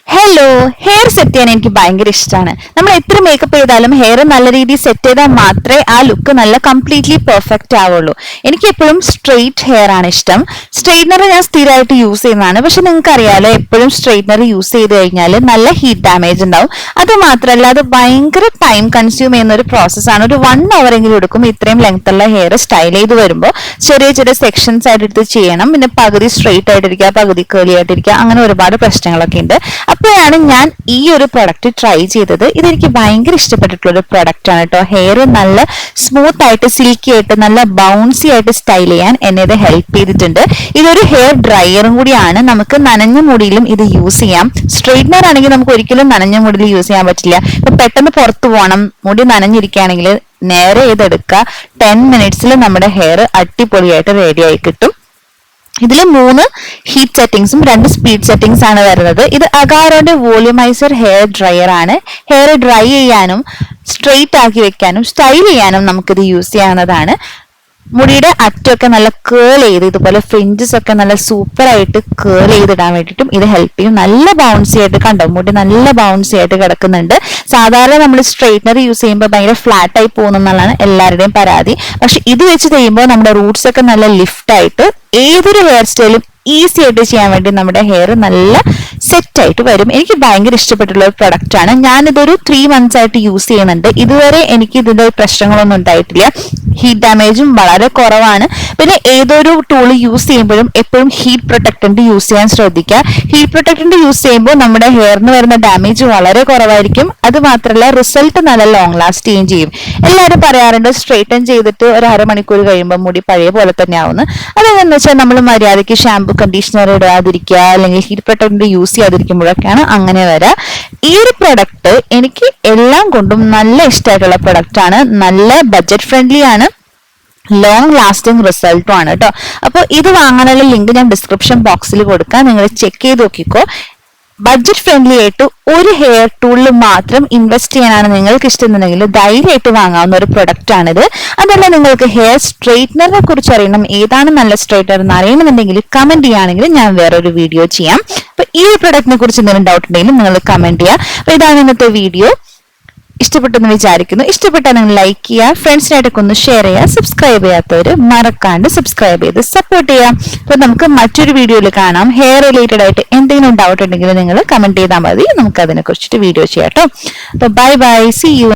Hello, hair set ചെയ്യാൻ എനിക്ക് ഭയങ്കര ഇഷ്ടമാണ്. നമ്മൾ എത്ര മേക്കപ്പ് ചെയ്താലും ഹെയർ നല്ല രീതിയിൽ സെറ്റ് ചെയ്താൽ മാത്രമേ ആ ലുക്ക് നല്ല കംപ്ലീറ്റ്ലി പെർഫെക്റ്റ് ആവുള്ളൂ. എനിക്ക് എപ്പോഴും സ്ട്രെയിറ്റ് ഹെയർ ആണ് ഇഷ്ടം. സ്ട്രെയിറ്റ്നർ ഞാൻ സ്ഥിരമായിട്ട് യൂസ് ചെയ്യുന്നതാണ്. പക്ഷെ നിങ്ങൾക്ക് അറിയാലോ, എപ്പോഴും സ്ട്രെയിറ്റ്നർ യൂസ് ചെയ്ത് കഴിഞ്ഞാൽ നല്ല ഹീറ്റ് ഡാമേജ് ഉണ്ടാവും. അത് മാത്രമല്ല, അത് ഭയങ്കര ടൈം കൺസ്യൂം ചെയ്യുന്ന ഒരു പ്രോസസ്സാണ്. ഒരു 1 hour എങ്കിലും എടുക്കും ഇത്രയും ലെങ്ത് ഉള്ള ഹെയർ സ്റ്റൈൽ ചെയ്ത് വരുമ്പോൾ. ചെറിയ ചെറിയ സെക്ഷൻസ് ആയിട്ട് എടുത്ത് ചെയ്യണം. പിന്നെ പകുതി സ്ട്രെയിറ്റ് ആയിട്ടിരിക്കുക, പകുതി കേളി ആയിട്ടിരിക്കുക, അങ്ങനെ ഒരുപാട് പ്രശ്നങ്ങളൊക്കെ ഉണ്ട്. അപ്പോഴാണ് ഞാൻ ഈ ഒരു പ്രൊഡക്റ്റ് ട്രൈ ചെയ്തത്. ഇതെനിക്ക് ഭയങ്കര ഇഷ്ടപ്പെട്ടിട്ടുള്ള ഒരു പ്രൊഡക്റ്റ് ആണ് കേട്ടോ. ഹെയർ നല്ല സ്മൂത്ത് ആയിട്ട്, സിൽക്കി ആയിട്ട്, നല്ല ബൗൺസി ആയിട്ട് സ്റ്റൈൽ ചെയ്യാൻ എന്നെ ഇത് ഹെൽപ്പ് ചെയ്തിട്ടുണ്ട്. ഇതൊരു ഹെയർ ഡ്രയറും കൂടിയാണ്. നമുക്ക് നനഞ്ഞ മുടിയിലും ഇത് യൂസ് ചെയ്യാം. സ്ട്രെയിറ്റ്നർ ആണെങ്കിൽ നമുക്ക് ഒരിക്കലും നനഞ്ഞ മുടിയിൽ യൂസ് ചെയ്യാൻ പറ്റില്ല. ഇപ്പൊ പെട്ടെന്ന് പുറത്തു പോകണം, മുടി നനഞ്ഞിരിക്കുകയാണെങ്കിൽ നേരെ ഇതെടുക്കുക. 10 minutes നമ്മുടെ ഹെയർ അടിപൊളിയായിട്ട് റെഡി ആയി കിട്ടും. ഇതിൽ 3 ഹീറ്റ് സെറ്റിംഗ്സും 2 സ്പീഡ് സെറ്റിംഗ്സ് ആണ് വരുന്നത്. ഇത് അഗാരോന്റെ വോള്യൂമൈസർ ഹെയർ ഡ്രയർ ആണ്. ഹെയർ ഡ്രൈ ചെയ്യാനും സ്ട്രെയിറ്റ് ആക്കി വെക്കാനും സ്റ്റൈൽ ചെയ്യാനും നമുക്കിത് യൂസ് ചെയ്യാവുന്നതാണ്. മുടിയുടെ അറ്റമൊക്കെ നല്ല കേൾ ചെയ്ത്, ഇതുപോലെ ഫ്രിഞ്ചസ് ഒക്കെ നല്ല സൂപ്പർ ആയിട്ട് കേൾ ചെയ്തിടാൻ വേണ്ടിയിട്ടും ഇത് ഹെൽപ്പ് ചെയ്യും. നല്ല ബൗൺസി ആയിട്ട്, കണ്ടോ, മുടി നല്ല ബൗൺസി ആയിട്ട് കിടക്കുന്നുണ്ട്. സാധാരണ നമ്മൾ സ്ട്രെയിറ്റ്നർ യൂസ് ചെയ്യുമ്പോൾ ഭയങ്കര ഫ്ലാറ്റ് ആയി പോകുന്നതാണ് എല്ലാവരുടെയും പരാതി. പക്ഷെ ഇത് വെച്ച് ചെയ്യുമ്പോൾ നമ്മുടെ റൂട്ട്സ് ഒക്കെ നല്ല ലിഫ്റ്റ് ആയിട്ട് ഏതൊരു ഹെയർ സ്റ്റൈലും ഈസി ആയിട്ട് ചെയ്യാൻ വേണ്ടി നമ്മുടെ ഹെയർ നല്ല സെറ്റ് ആയിട്ട് വരും. എനിക്ക് ഭയങ്കര ഇഷ്ടപ്പെട്ടുള്ള ഒരു പ്രൊഡക്റ്റ് ആണ്. ഞാനിതൊരു 3 months ആയിട്ട് യൂസ് ചെയ്യുന്നുണ്ട്. ഇതുവരെ എനിക്ക് ഇതിന്റെ പ്രശ്നങ്ങളൊന്നും ഉണ്ടായിട്ടില്ല. ഹീറ്റ് ഡാമേജും വളരെ കുറവാണ്. പിന്നെ ഏതൊരു ടൂൾ യൂസ് ചെയ്യുമ്പോഴും എപ്പോഴും ഹീറ്റ് പ്രൊട്ടക്ടന്റ് യൂസ് ചെയ്യാൻ ശ്രദ്ധിക്കുക. ഹീറ്റ് പ്രൊട്ടക്ടന്റ് യൂസ് ചെയ്യുമ്പോൾ നമ്മുടെ ഹെയറിന് വരുന്ന ഡാമേജ് വളരെ കുറവായിരിക്കും. അത് മാത്രമല്ല, റിസൾട്ട് നല്ല ലോങ് ലാസ്റ്റ് ചെയ്യുകയും ചെയ്യും. എല്ലാവരും പറയാറുണ്ട് സ്ട്രെയിറ്റൻ ചെയ്തിട്ട് ഒരു 1/2 മണിക്കൂർ കഴിയുമ്പോൾ മുടി പഴയ പോലെ തന്നെ ആവുന്നു. അതെന്താണെന്ന് വെച്ചാൽ നമ്മൾ മര്യാദയ്ക്ക് ഷാമ്പു, കണ്ടീഷണർ ഇടാതിരിക്കുക, അല്ലെങ്കിൽ ഹീറ്റ് പ്രൊട്ടക്ടന്റ് യൂസ് ചെയ്യാതിരിക്കുമ്പോഴൊക്കെയാണ് അങ്ങനെ വരാം. ഈ ഒരു പ്രൊഡക്റ്റ് എനിക്ക് എല്ലാം കൊണ്ടും നല്ല ഇഷ്ടമായിട്ടുള്ള പ്രൊഡക്റ്റ് ആണ്. നല്ല ബഡ്ജറ്റ് ഫ്രണ്ട്ലി ആണ്, ലോങ് ലാസ്റ്റിംഗ് റിസൾട്ടും ആണ് കേട്ടോ. അപ്പോൾ ഇത് വാങ്ങാനുള്ള ലിങ്ക് ഞാൻ ഡിസ്ക്രിപ്ഷൻ ബോക്സിൽ കൊടുക്കാം. നിങ്ങൾ ചെക്ക് ചെയ്ത് നോക്കിക്കോ. ബഡ്ജറ്റ് ഫ്രണ്ട്ലി ആയിട്ട് ഒരു ഹെയർ ടൂളിൽ മാത്രം ഇൻവെസ്റ്റ് ചെയ്യാനാണ് നിങ്ങൾക്ക് ഇഷ്ടമെന്നുണ്ടെങ്കിൽ ധൈര്യമായിട്ട് വാങ്ങാവുന്ന ഒരു പ്രൊഡക്റ്റ് ആണിത്. അതല്ല, നിങ്ങൾക്ക് ഹെയർ സ്ട്രെയിറ്റ്നറിനെ കുറിച്ച് അറിയണം, ഏതാണ് നല്ല സ്ട്രെയിറ്റ്നർ എന്ന് അറിയണമെന്നുണ്ടെങ്കിൽ കമന്റ് ചെയ്യുകയാണെങ്കിൽ ഞാൻ വേറൊരു വീഡിയോ ചെയ്യാം. അപ്പൊ ഈ ഒരു പ്രൊഡക്റ്റിനെ കുറിച്ച് എന്തെങ്കിലും ഡൗട്ട് ഉണ്ടെങ്കിലും നിങ്ങൾ കമന്റ് ചെയ്യുക. അപ്പൊ ഇതാണ് ഇന്നത്തെ വീഡിയോ. ഇഷ്ടപ്പെട്ടെന്ന് വിചാരിക്കുന്നു. ഇഷ്ടപ്പെട്ടാൽ നിങ്ങൾ ലൈക്ക് ചെയ്യുക, ഫ്രണ്ട്സിനായിട്ടൊക്കെ ഒന്ന് ഷെയർ ചെയ്യുക. സബ്സ്ക്രൈബ് ചെയ്യാത്തവര് മറക്കാണ്ട് സബ്സ്ക്രൈബ് ചെയ്ത് സപ്പോർട്ട് ചെയ്യാം. അപ്പൊ നമുക്ക് മറ്റൊരു വീഡിയോയിൽ കാണാം. ഹെയർ റിലേറ്റഡ് ആയിട്ട് എന്തെങ്കിലും ഡൗട്ട് ഉണ്ടെങ്കിൽ നിങ്ങൾ കമന്റ് ചെയ്താൽ മതി. നമുക്ക് അതിനെ കുറിച്ചിട്ട് വീഡിയോ ചെയ്യാം കേട്ടോ. അപ്പൊ ബൈ ബൈ, സീ യു.